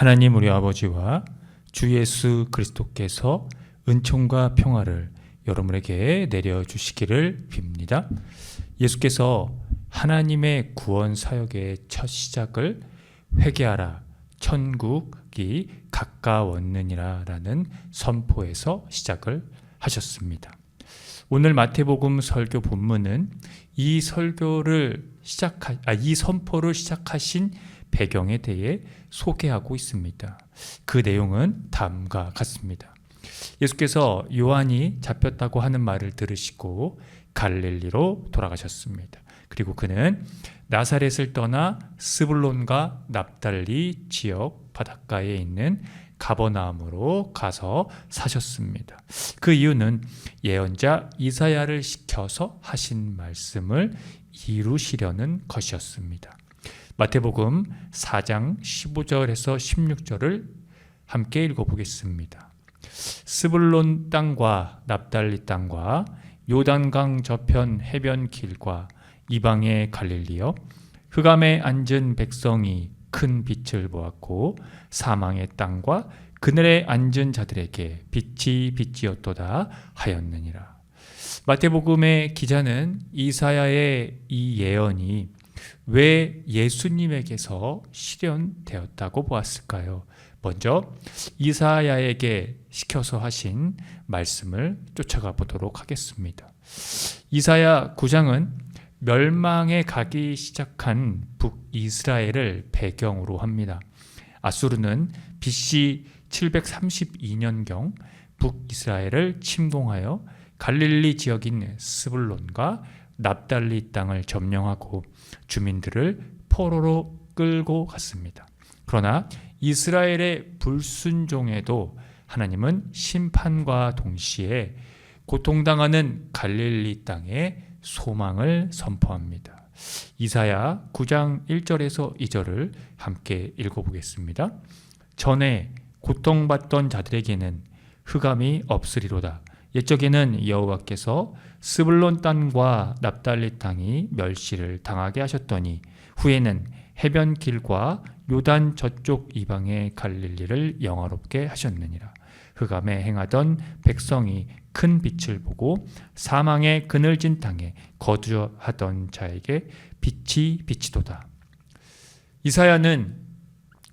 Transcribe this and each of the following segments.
하나님 우리 아버지와 주 예수 그리스도께서 은총과 평화를 여러분에게 내려주시기를 빕니다. 예수께서 하나님의 구원 사역의 첫 시작을 회개하라 천국이 가까웠느니라 라는 선포에서 시작을 하셨습니다. 오늘 마태복음 설교 본문은 이 선포를 시작하신 배경에 대해 소개하고 있습니다. 그 내용은 다음과 같습니다. 예수께서 요한이 잡혔다고 하는 말을 들으시고 갈릴리로 돌아가셨습니다. 그리고 그는 나사렛을 떠나 스불론과 납달리 지역 바닷가에 있는 가버나움으로 가서 사셨습니다. 그 이유는 예언자 이사야를 시켜서 하신 말씀을 이루시려는 것이었습니다. 마태복음 4장 15절에서 16절을 함께 읽어보겠습니다. 스불론 땅과 납달리 땅과 요단강 저편 해변 길과 이방의 갈릴리여, 흑암에 앉은 백성이 큰 빛을 보았고 사망의 땅과 그늘에 앉은 자들에게 빛이 빛이었도다 하였느니라. 마태복음의 기자는 이사야의 이 예언이 왜 예수님에게서 실현되었다고 보았을까요? 먼저 이사야에게 시켜서 하신 말씀을 쫓아가 보도록 하겠습니다. 이사야 9장은 멸망에 가기 시작한 북이스라엘을 배경으로 합니다. 아수르는 BC 732년경 북이스라엘을 침공하여 갈릴리 지역인 스불론과 납달리 땅을 점령하고 주민들을 포로로 끌고 갔습니다. 그러나 이스라엘의 불순종에도 하나님은 심판과 동시에 고통당하는 갈릴리 땅에 소망을 선포합니다. 이사야 9장 1절에서 2절을 함께 읽어보겠습니다. 전에 고통받던 자들에게는 흑암이 없으리로다. 옛적에는 여호와께서 스불론 땅과 납달리 땅이 멸시를 당하게 하셨더니 후에는 해변 길과 요단 저쪽 이방의 갈릴리를 영화롭게 하셨느니라. 흑암에 행하던 백성이 큰 빛을 보고 사망의 그늘진 땅에 거주하던 자에게 빛이 비치도다. 이사야는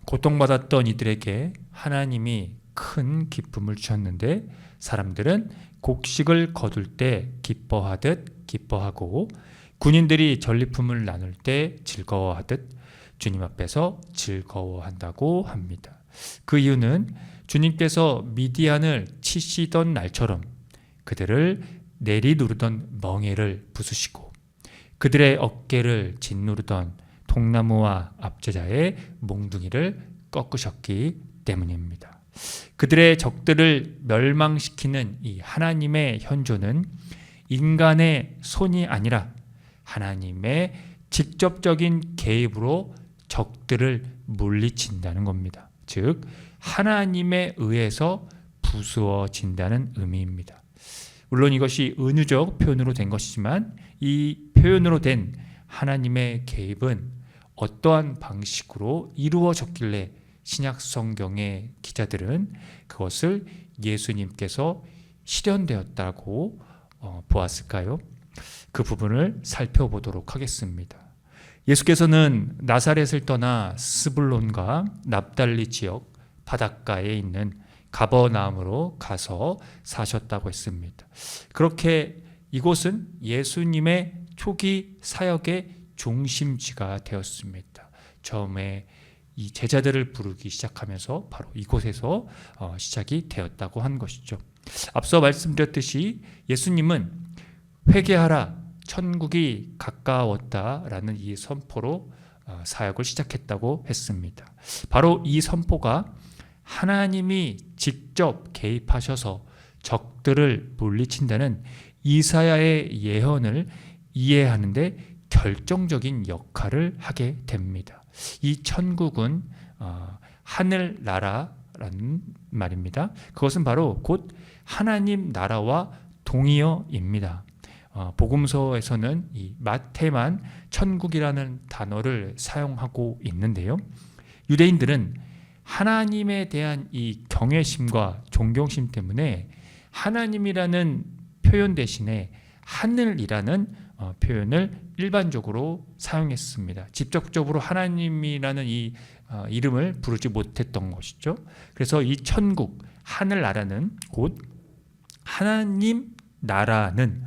고통받았던 이들에게 하나님이 큰 기쁨을 주셨는데 사람들은 곡식을 거둘 때 기뻐하듯 기뻐하고 군인들이 전리품을 나눌 때 즐거워하듯 주님 앞에서 즐거워한다고 합니다. 그 이유는 주님께서 미디안을 치시던 날처럼 그들을 내리누르던 멍에를 부수시고 그들의 어깨를 짓누르던 통나무와 압제자의 몽둥이를 꺾으셨기 때문입니다. 그들의 적들을 멸망시키는 이 하나님의 현조는 인간의 손이 아니라 하나님의 직접적인 개입으로 적들을 물리친다는 겁니다. 즉 하나님에 의해서 부수어진다는 의미입니다. 물론 이것이 은유적 표현으로 된 것이지만 이 표현으로 된 하나님의 개입은 어떠한 방식으로 이루어졌길래 신약 성경의 기자들은 그것을 예수님께서 실현되었다고 보았을까요? 그 부분을 살펴보도록 하겠습니다. 예수께서는 나사렛을 떠나 스불론과 납달리 지역 바닷가에 있는 가버나움으로 가서 사셨다고 했습니다. 그렇게 이곳은 예수님의 초기 사역의 중심지가 되었습니다. 처음에 이 제자들을 부르기 시작하면서 바로 이곳에서 시작이 되었다고 한 것이죠. 앞서 말씀드렸듯이 예수님은 회개하라 천국이 가까웠다라는 이 선포로 사역을 시작했다고 했습니다. 바로 이 선포가 하나님이 직접 개입하셔서 적들을 물리친다는 이사야의 예언을 이해하는 데 결정적인 역할을 하게 됩니다. 이 천국은 하늘나라라는 말입니다. 그것은 바로 곧 하나님 나라와 동의어입니다. 복음서에서는 이 마태만 천국이라는 단어를 사용하고 있는데요. 유대인들은 하나님에 대한 이 경외심과 존경심 때문에 하나님이라는 표현 대신에 하늘이라는 표현을 일반적으로 사용했습니다. 직접적으로 하나님이라는 이 이름을 부르지 못했던 것이죠. 그래서 이 천국, 하늘나라는 곧 하나님 나라는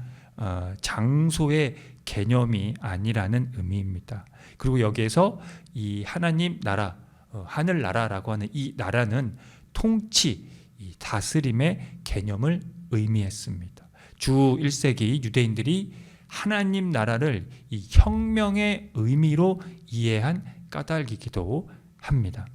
장소의 개념이 아니라는 의미입니다. 그리고 여기에서 이 하나님 나라, 하늘나라라고 하는 이 나라는 통치, 이 다스림의 개념을 의미했습니다. 주 1세기 유대인들이 하나님 나라를 이 혁명의 의미로 이해한 까닭이기도 합니다.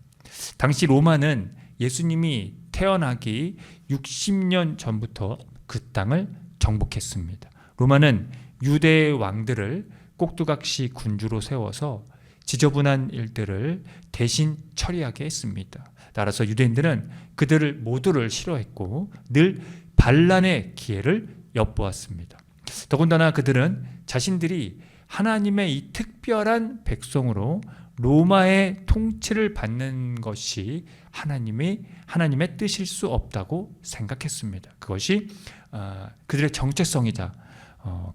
당시 로마는 예수님이 태어나기 60년 전부터 그 땅을 정복했습니다. 로마는 유대 왕들을 꼭두각시 군주로 세워서 지저분한 일들을 대신 처리하게 했습니다. 따라서 유대인들은 그들을 모두를 싫어했고 늘 반란의 기회를 엿보았습니다. 더군다나 그들은 자신들이 하나님의 이 특별한 백성으로 로마의 통치를 받는 것이 하나님의 뜻일 수 없다고 생각했습니다. 그것이 그들의 정체성이자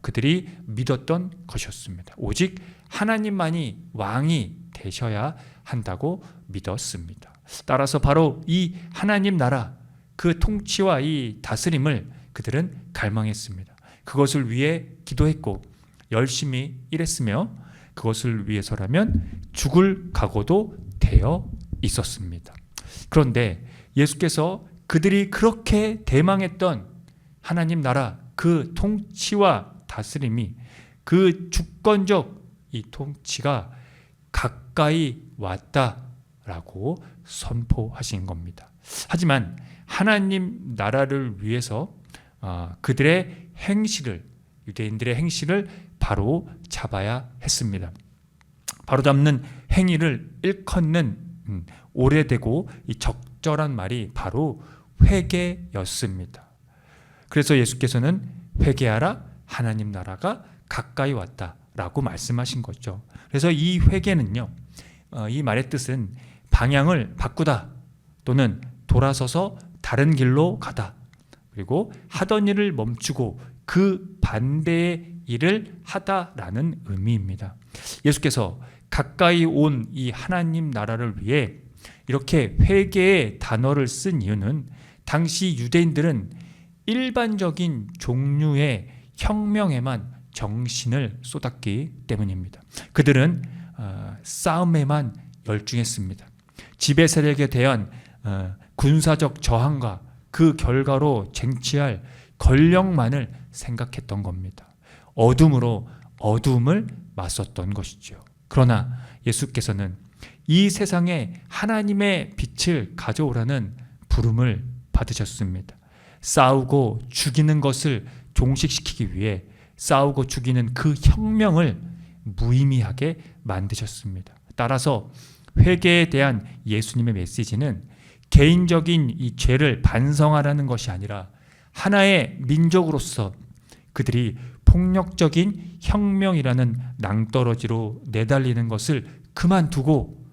그들이 믿었던 것이었습니다. 오직 하나님만이 왕이 되셔야 한다고 믿었습니다. 따라서 바로 이 하나님 나라, 그 통치와 이 다스림을 그들은 갈망했습니다. 그것을 위해 기도했고 열심히 일했으며 그것을 위해서라면 죽을 각오도 되어 있었습니다. 그런데 예수께서 그들이 그렇게 대망했던 하나님 나라, 그 통치와 다스림이, 그 주권적 이 통치가 가까이 왔다라고 선포하신 겁니다. 하지만 하나님 나라를 위해서 그들의 행실을, 유대인들의 행실을 바로 잡아야 했습니다. 바로 잡는 행위를 일컫는 오래되고 이 적절한 말이 바로 회개였습니다. 그래서 예수께서는 회개하라, 하나님 나라가 가까이 왔다라고 말씀하신 거죠. 그래서 이 회개는요, 이 말의 뜻은 방향을 바꾸다 또는 돌아서서 다른 길로 가다, 그리고 하던 일을 멈추고 그 반대의 일을 하다라는 의미입니다. 예수께서 가까이 온 이 하나님 나라를 위해 이렇게 회개의 단어를 쓴 이유는 당시 유대인들은 일반적인 종류의 혁명에만 정신을 쏟았기 때문입니다. 그들은 싸움에만 열중했습니다. 지배 세력에 대한 군사적 저항과 그 결과로 쟁취할 권력만을 생각했던 겁니다. 어둠으로 어둠을 맞섰던 것이죠. 그러나 예수께서는 이 세상에 하나님의 빛을 가져오라는 부름을 받으셨습니다. 싸우고 죽이는 것을 종식시키기 위해 싸우고 죽이는 그 혁명을 무의미하게 만드셨습니다. 따라서 회개에 대한 예수님의 메시지는 개인적인 이 죄를 반성하라는 것이 아니라 하나의 민족으로서 그들이 폭력적인 혁명이라는 낭떠러지로 내달리는 것을 그만두고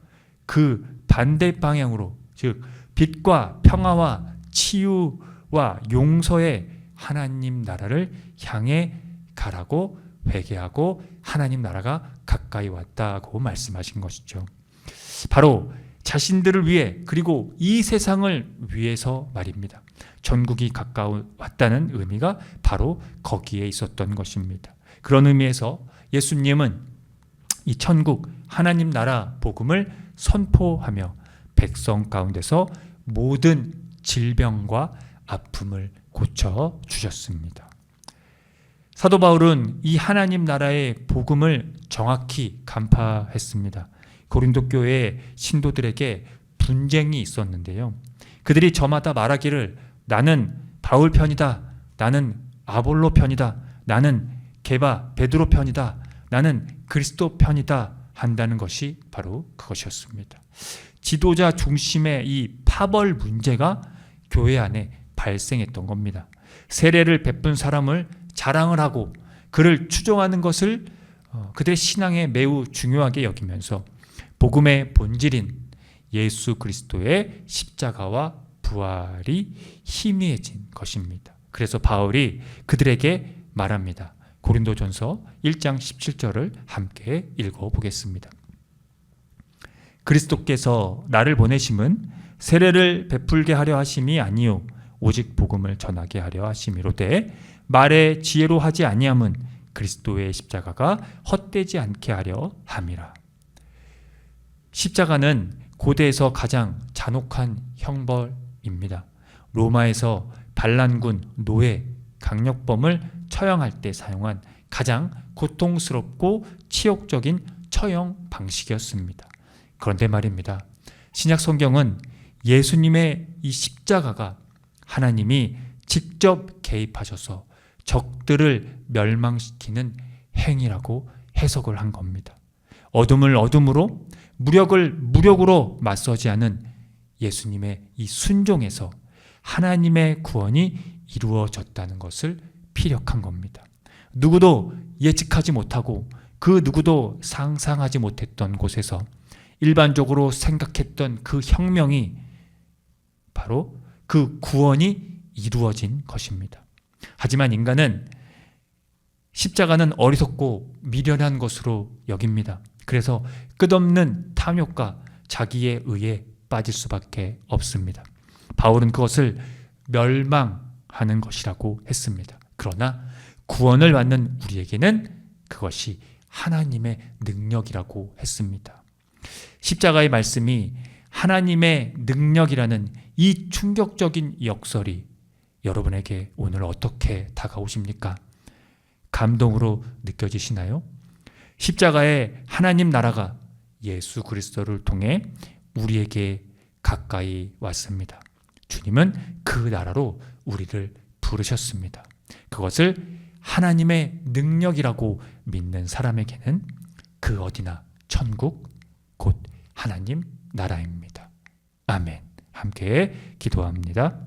그 반대 방향으로, 즉 빛과 평화와 치유와 용서의 하나님 나라를 향해 가라고 회개하고 하나님 나라가 가까이 왔다고 말씀하신 것이죠. 바로 자신들을 위해, 그리고 이 세상을 위해서 말입니다. 전국이 가까이 왔다는 의미가 바로 거기에 있었던 것입니다. 그런 의미에서 예수님은 이 천국 하나님 나라 복음을 선포하며 백성 가운데서 모든 질병과 아픔을 고쳐 주셨습니다. 사도 바울은 이 하나님 나라의 복음을 정확히 간파했습니다. 고린도 교회 신도들에게 분쟁이 있었는데요. 그들이 저마다 말하기를 나는 바울 편이다, 나는 아볼로 편이다, 나는 게바 베드로 편이다, 나는 그리스도 편이다 한다는 것이 바로 그것이었습니다. 지도자 중심의 이 파벌 문제가 교회 안에 발생했던 겁니다. 세례를 베푼 사람을 자랑을 하고 그를 추종하는 것을 그들의 신앙에 매우 중요하게 여기면서 복음의 본질인 예수 그리스도의 십자가와 부활이 희미해진 것입니다. 그래서 바울이 그들에게 말합니다. 고린도전서 1장 17절을 함께 읽어보겠습니다. 그리스도께서 나를 보내심은 세례를 베풀게 하려 하심이 아니요 오직 복음을 전하게 하려 하심이로되 말의 지혜로 하지 아니함은 그리스도의 십자가가 헛되지 않게 하려 함이라. 십자가는 고대에서 가장 잔혹한 형벌입니다. 로마에서 반란군, 노예, 강력범을 처형할 때 사용한 가장 고통스럽고 치욕적인 처형 방식이었습니다. 그런데 말입니다. 신약 성경은 예수님의 이 십자가가 하나님이 직접 개입하셔서 적들을 멸망시키는 행위라고 해석을 한 겁니다. 어둠을 어둠으로, 무력을 무력으로 맞서지 않은 예수님의 이 순종에서 하나님의 구원이 이루어졌다는 것을 피력한 겁니다. 누구도 예측하지 못하고 그 누구도 상상하지 못했던 곳에서 일반적으로 생각했던 그 혁명이 바로 그 구원이 이루어진 것입니다. 하지만 인간은 십자가는 어리석고 미련한 것으로 여깁니다. 그래서 끝없는 탐욕과 자기의 의에 빠질 수밖에 없습니다. 바울은 그것을 멸망하는 것이라고 했습니다. 그러나 구원을 받는 우리에게는 그것이 하나님의 능력이라고 했습니다. 십자가의 말씀이 하나님의 능력이라는 이 충격적인 역설이 여러분에게 오늘 어떻게 다가오십니까? 감동으로 느껴지시나요? 십자가의 하나님 나라가 예수 그리스도를 통해 우리에게 가까이 왔습니다. 주님은 그 나라로 우리를 부르셨습니다. 그것을 하나님의 능력이라고 믿는 사람에게는 그 어디나 천국, 곧 하나님 나라입니다. 아멘. 함께 기도합니다.